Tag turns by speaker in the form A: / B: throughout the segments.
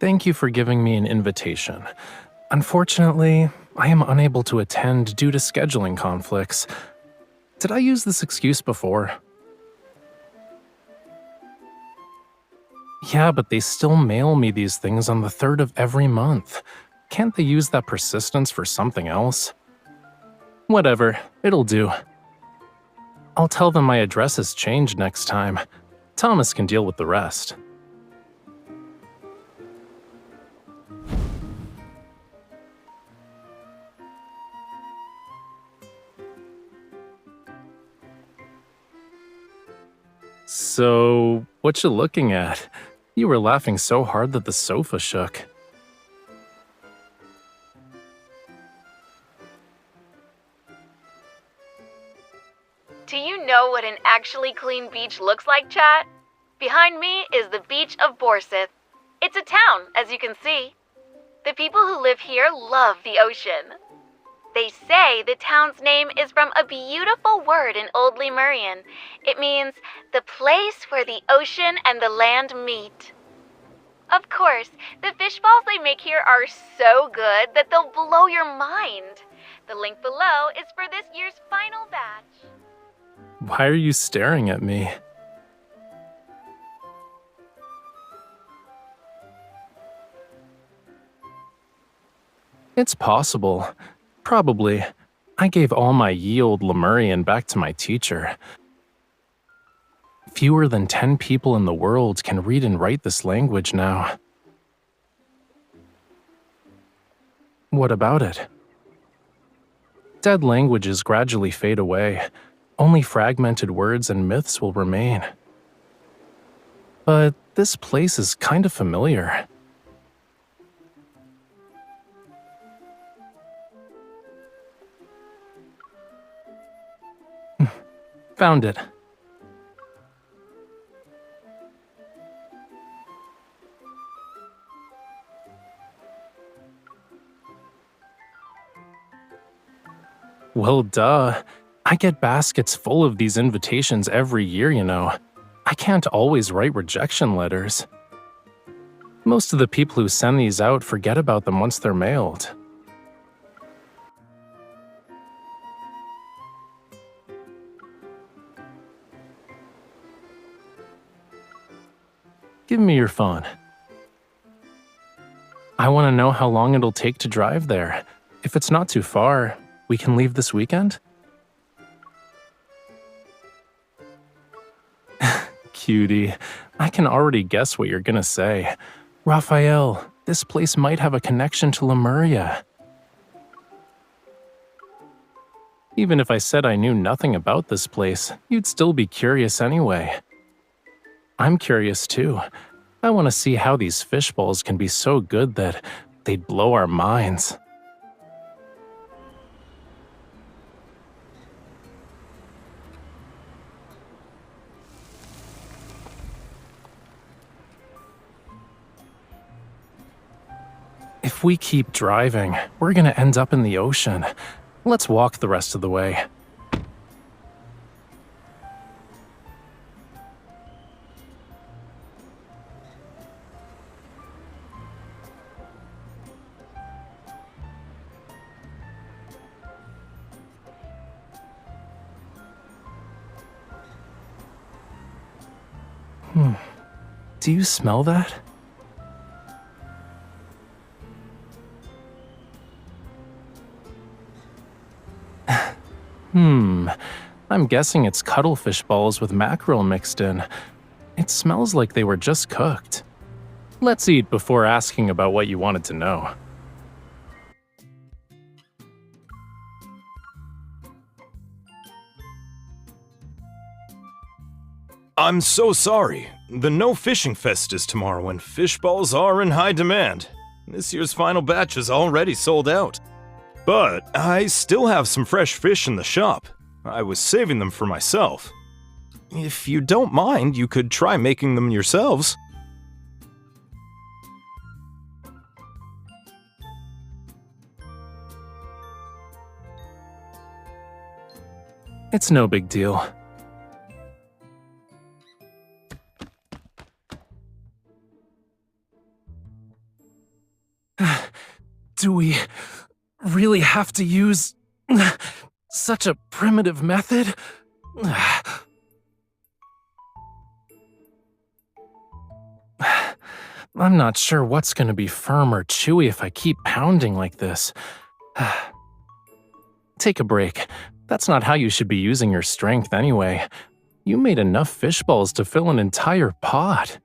A: Thank you for giving me an invitation. Unfortunately, I am unable to attend due to scheduling conflicts. Did I use this excuse before? Yeah, but they still mail me these things on the 3rd of every month. Can't they use that persistence for something else? Whatever, it'll do. I'll tell them my address has changed next time. Thomas can deal with the rest. So, what you looking at? You were laughing so hard that the sofa shook.
B: Do you know what an actually clean beach looks like, chat? Behind me is the beach of Borseth. It's a town, as you can see. The people who live here love the ocean. They say the town's name is from a beautiful word in Old Lemurian. It means the place where the ocean and the land meet. Of course, the fish balls they make here are so good that they'll blow your mind. The link below is for this year's final batch.
A: Why are you staring at me? It's possible. Probably. I gave all my ye old Lemurian back to my teacher. Fewer than 10 people in the world can read and write this language now. What about it? Dead languages gradually fade away. Only fragmented words and myths will remain. But this place is kind of familiar. Found it. Well, duh. I get baskets full of these invitations every year, you know. I can't always write rejection letters. Most of the people who send these out forget about them once they're mailed. Give me your phone. I want to know how long it'll take to drive there. If it's not too far, we can leave this weekend? Cutie, I can already guess what you're gonna say. Rafayel, this place might have a connection to Lemuria. Even if I said I knew nothing about this place, you'd still be curious anyway. I'm curious too. I want to see how these fish balls can be so good that they'd blow our minds. If we keep driving, we're gonna end up in the ocean. Let's walk the rest of the way. Do you smell that? I'm guessing it's cuttlefish balls with mackerel mixed in. It smells like they were just cooked. Let's eat before asking about what you wanted to know.
C: I'm so sorry. The No Fishing Fest is tomorrow and fish balls are in high demand. This year's final batch is already sold out. But I still have some fresh fish in the shop. I was saving them for myself. If you don't mind, you could try making them yourselves.
A: It's no big deal. Do we really have to use such a primitive method? I'm not sure what's going to be firm or chewy if I keep pounding like this. Take a break. That's not how you should be using your strength anyway. You made enough fish balls to fill an entire pot.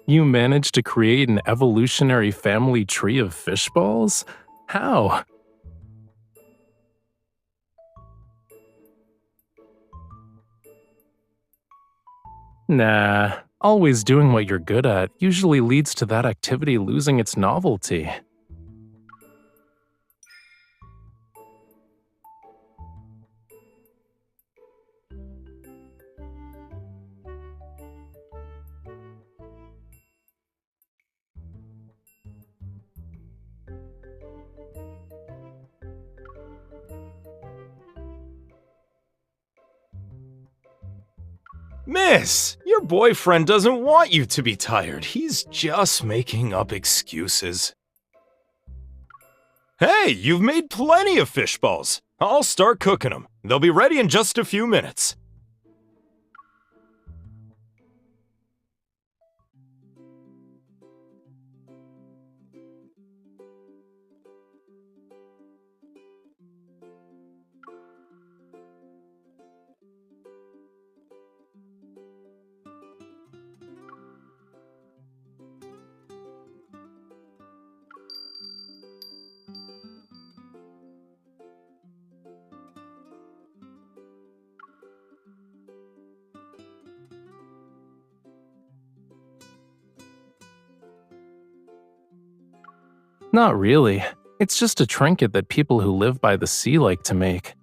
A: You managed to create an evolutionary family tree of fish balls? How? Nah, always doing what you're good at usually leads to that activity losing its novelty.
C: Miss, your boyfriend doesn't want you to be tired. He's just making up excuses. Hey, you've made plenty of fish balls. I'll start cooking them. They'll be ready in just a few minutes.
A: Not really. It's just a trinket that people who live by the sea like to make.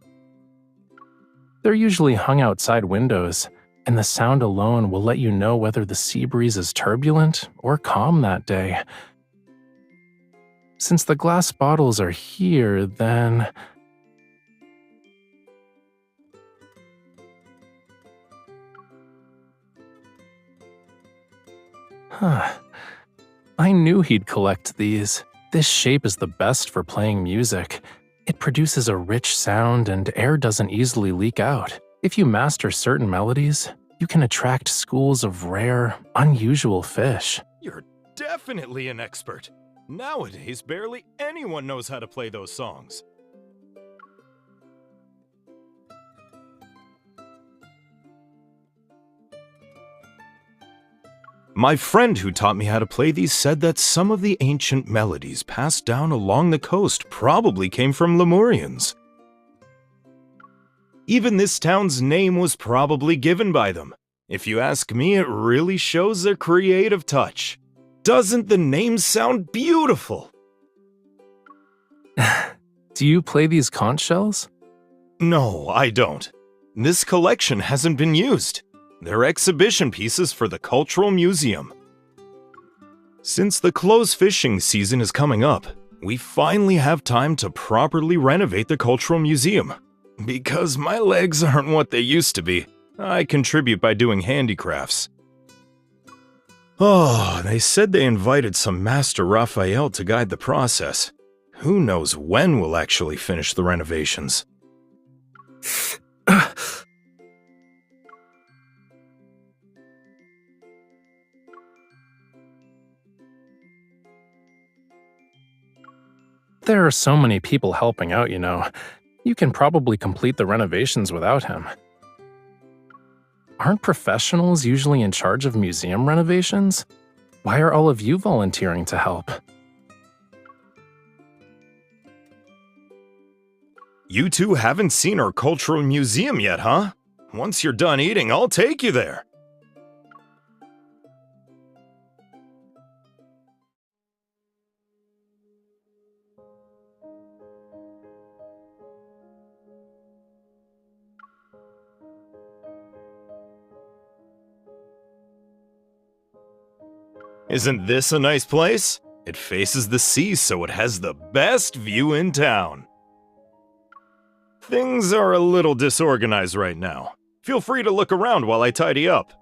A: They're usually hung outside windows, and the sound alone will let you know whether the sea breeze is turbulent or calm that day. Since the glass bottles are here, then... Huh. I knew he'd collect these. This shape is the best for playing music. It produces a rich sound and air doesn't easily leak out. If you master certain melodies, you can attract schools of rare, unusual fish.
C: You're definitely an expert. Nowadays, barely anyone knows how to play those songs. My friend who taught me how to play these said that some of the ancient melodies passed down along the coast probably came from Lemurians. Even this town's name was probably given by them. If you ask me, it really shows their creative touch. Doesn't the name sound beautiful?
A: Do you play these conch shells?
C: No, I don't. This collection hasn't been used. They're exhibition pieces for the Cultural Museum. Since the closed fishing season is coming up, we finally have time to properly renovate the Cultural Museum. Because my legs aren't what they used to be, I contribute by doing handicrafts. Oh, they said they invited some master Rafayel to guide the process. Who knows when we'll actually finish the renovations?
A: There are so many people helping out, you know. You can probably complete the renovations without him. Aren't professionals usually in charge of museum renovations? Why are all of you volunteering to help?
C: You two haven't seen our Cultural Museum yet, huh? Once you're done eating, I'll take you there. Isn't this a nice place? It faces the sea, so it has the best view in town. Things are a little disorganized right now. Feel free to look around while I tidy up.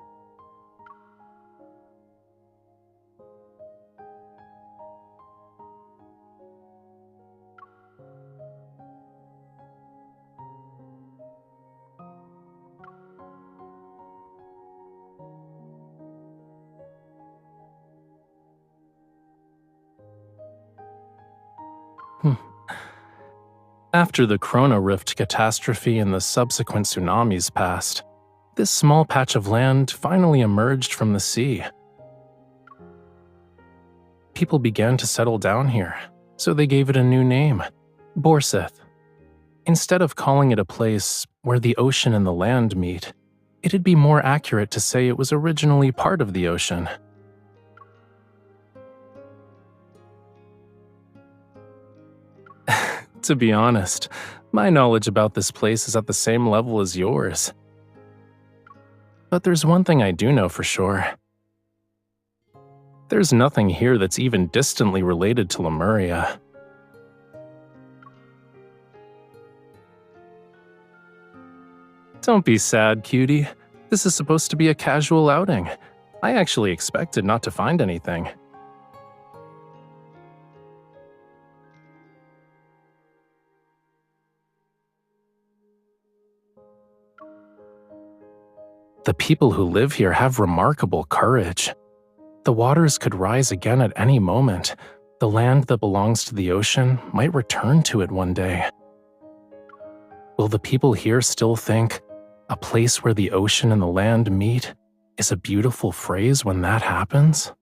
A: After the Corona Rift catastrophe and the subsequent tsunamis passed, this small patch of land finally emerged from the sea. People began to settle down here, so they gave it a new name, Borseth. Instead of calling it a place where the ocean and the land meet, it'd be more accurate to say it was originally part of the ocean. To be honest, my knowledge about this place is at the same level as yours. But there's one thing I do know for sure. There's nothing here that's even distantly related to Lemuria. Don't be sad, cutie. This is supposed to be a casual outing. I actually expected not to find anything. The people who live here have remarkable courage. The waters could rise again at any moment. The land that belongs to the ocean might return to it one day. Will the people here still think, a place where the ocean and the land meet is a beautiful phrase when that happens?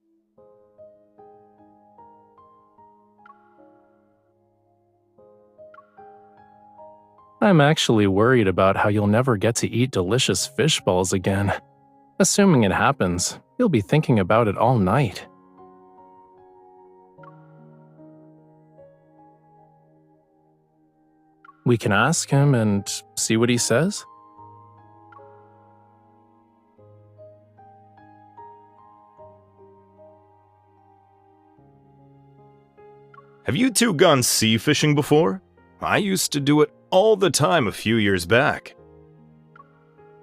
A: I'm actually worried about how you'll never get to eat delicious fish balls again. Assuming it happens, you'll be thinking about it all night. We can ask him and see what he says.
C: Have you two gone sea fishing before? I used to do it all the time a few years back.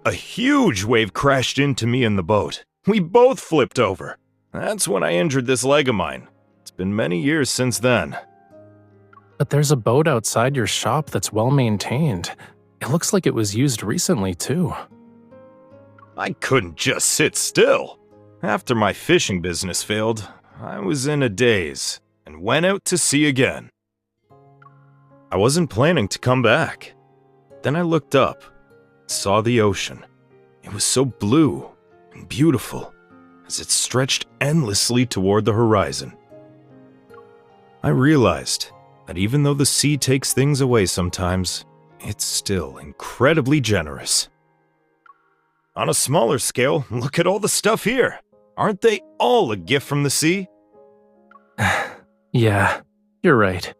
C: A huge wave crashed into me in the boat. We both flipped over. That's when I injured this leg of mine. It's been many years since then.
A: But there's a boat outside your shop that's well maintained. It looks like it was used recently, too.
C: I couldn't just sit still. After my fishing business failed, I was in a daze and went out to sea again. I wasn't planning to come back. Then I looked up, saw the ocean. It was so blue and beautiful as it stretched endlessly toward the horizon. I realized that even though the sea takes things away sometimes, it's still incredibly generous. On a smaller scale, look at all the stuff here. Aren't they all a gift from the sea?
A: Yeah, you're right.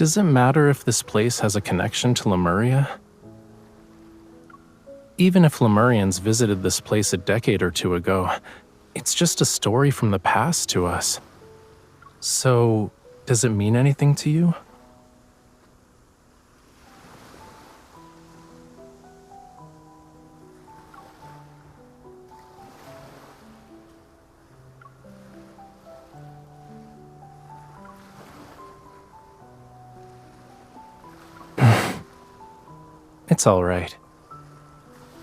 A: Does it matter if this place has a connection to Lemuria? Even if Lemurians visited this place a decade or two ago, it's just a story from the past to us. So, does it mean anything to you? It's all right.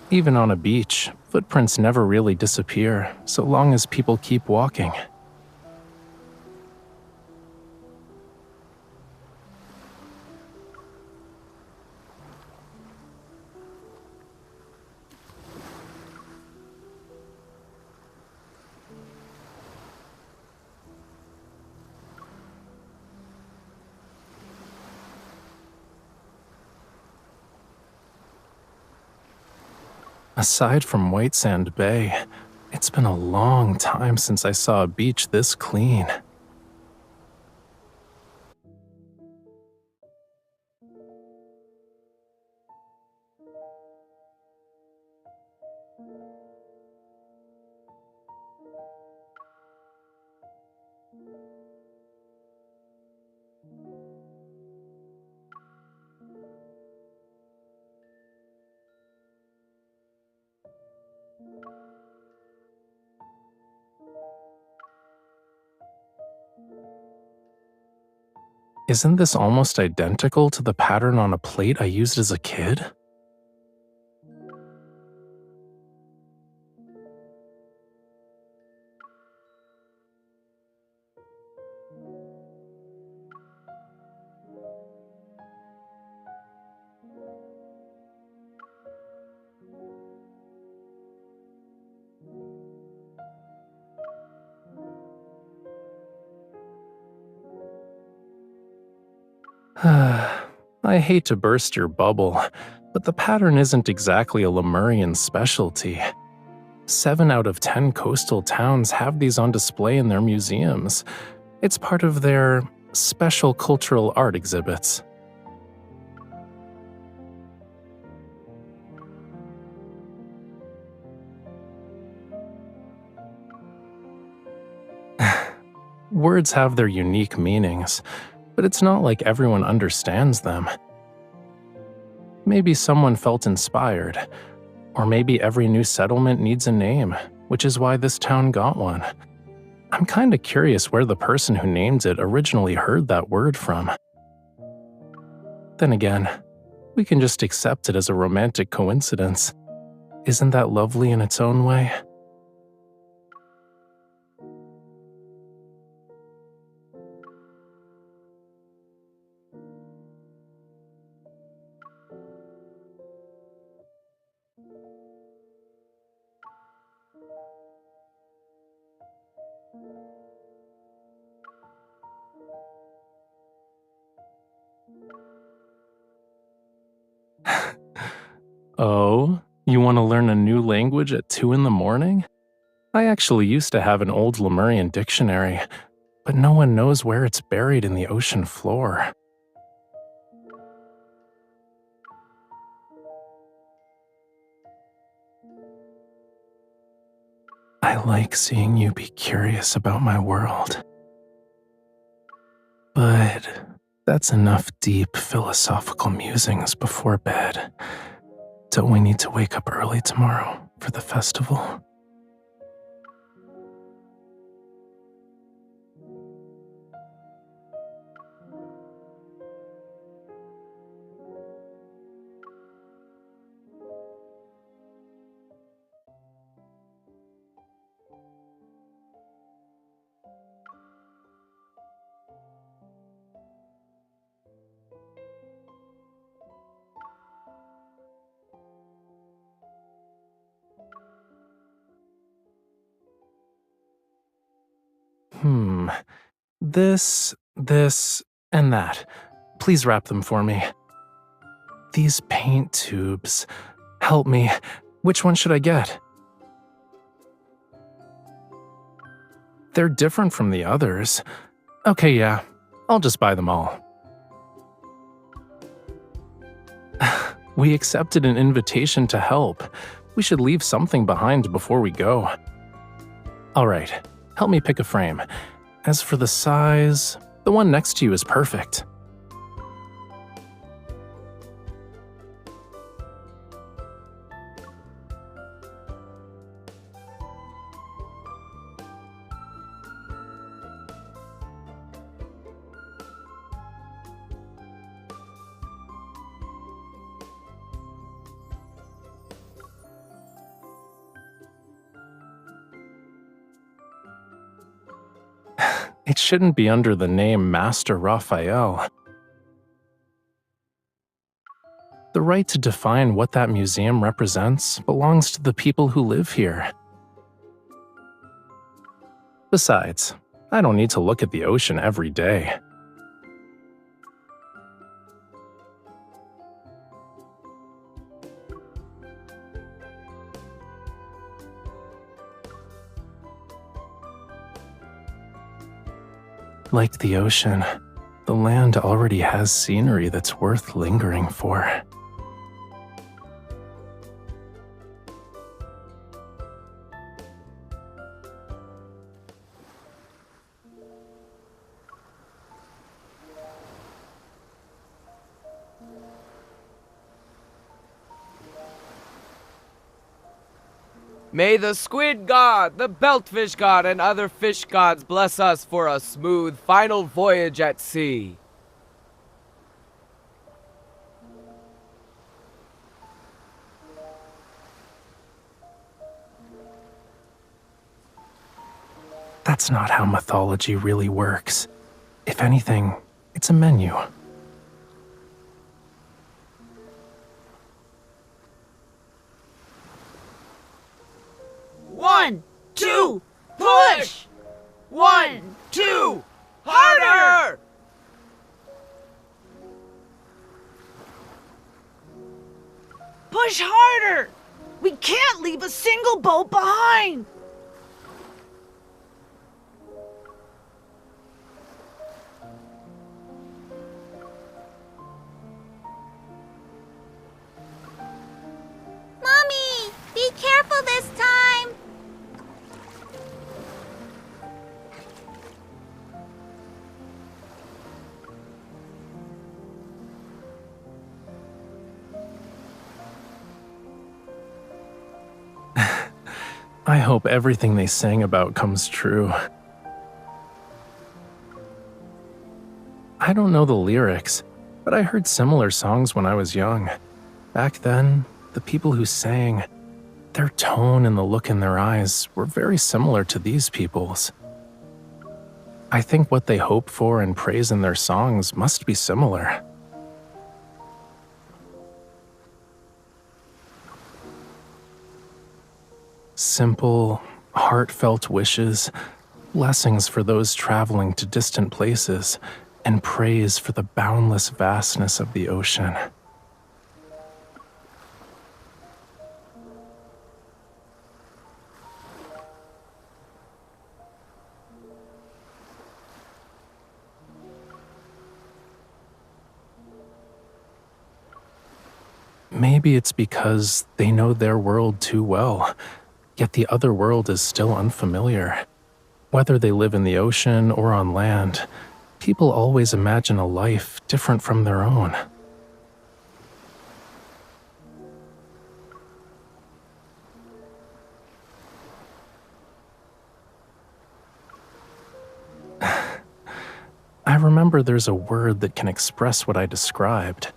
A: Even on a beach, footprints never really disappear, so long as people keep walking. Aside from White Sand Bay, it's been a long time since I saw a beach this clean. Isn't this almost identical to the pattern on a plate I used as a kid? I hate to burst your bubble, but the pattern isn't exactly a Lemurian specialty. 7 out of 10 coastal towns have these on display in their museums. It's part of their special cultural art exhibits. Words have their unique meanings, but it's not like everyone understands them. Maybe someone felt inspired, or maybe every new settlement needs a name, which is why this town got one. I'm kinda curious where the person who named it originally heard that word from. Then again, we can just accept it as a romantic coincidence. Isn't that lovely in its own way? Oh, you want to learn a new language at 2 in the morning? I actually used to have an old Lemurian dictionary, but no one knows where it's buried in the ocean floor. I like seeing you be curious about my world. But that's enough deep philosophical musings before bed. Don't we need to wake up early tomorrow for the festival? Hmm. This, and that. Please wrap them for me. These paint tubes. Help me. Which one should I get? They're different from the others. Okay, yeah. I'll just buy them all. We accepted an invitation to help. We should leave something behind before we go. Alright, help me pick a frame. As for the size, the one next to you is perfect. It shouldn't be under the name Master Rafayel. The right to define what that museum represents belongs to the people who live here. Besides, I don't need to look at the ocean every day. Like the ocean, the land already has scenery that's worth lingering for.
D: May the squid god, the beltfish god, and other fish gods bless us for a smooth final voyage at sea.
A: That's not how mythology really works. If anything, it's a menu.
E: One, two, push! 1, 2, harder! Push harder! We can't leave a single boat behind!
F: Mommy, be careful this time!
A: I hope everything they sang about comes true. I don't know the lyrics, but I heard similar songs when I was young. Back then, the people who sang, their tone and the look in their eyes were very similar to these people's. I think what they hope for and praise in their songs must be similar. Simple, heartfelt wishes, blessings for those traveling to distant places, and praise for the boundless vastness of the ocean. Maybe it's because they know their world too well, yet the other world is still unfamiliar. Whether they live in the ocean or on land, people always imagine a life different from their own. I remember there's a word that can express what I described.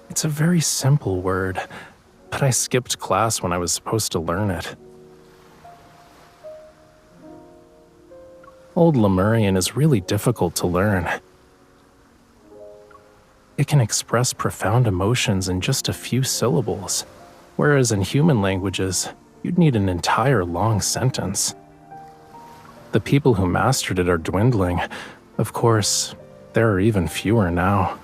A: It's a very simple word, but I skipped class when I was supposed to learn it. Old Lemurian is really difficult to learn. It can express profound emotions in just a few syllables, whereas in human languages, you'd need an entire long sentence. The people who mastered it are dwindling. Of course, there are even fewer now.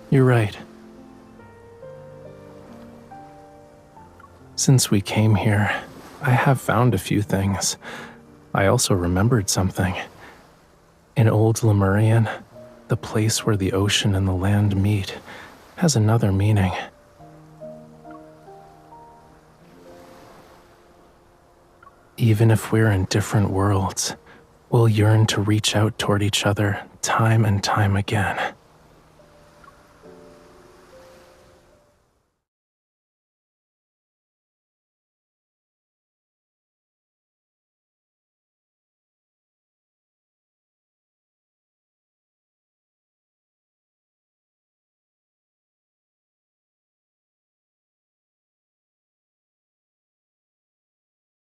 A: You're right. Since we came here, I have found a few things. I also remembered something. In Old Lemurian, the place where the ocean and the land meet has another meaning. Even if we're in different worlds, we'll yearn to reach out toward each other time and time again.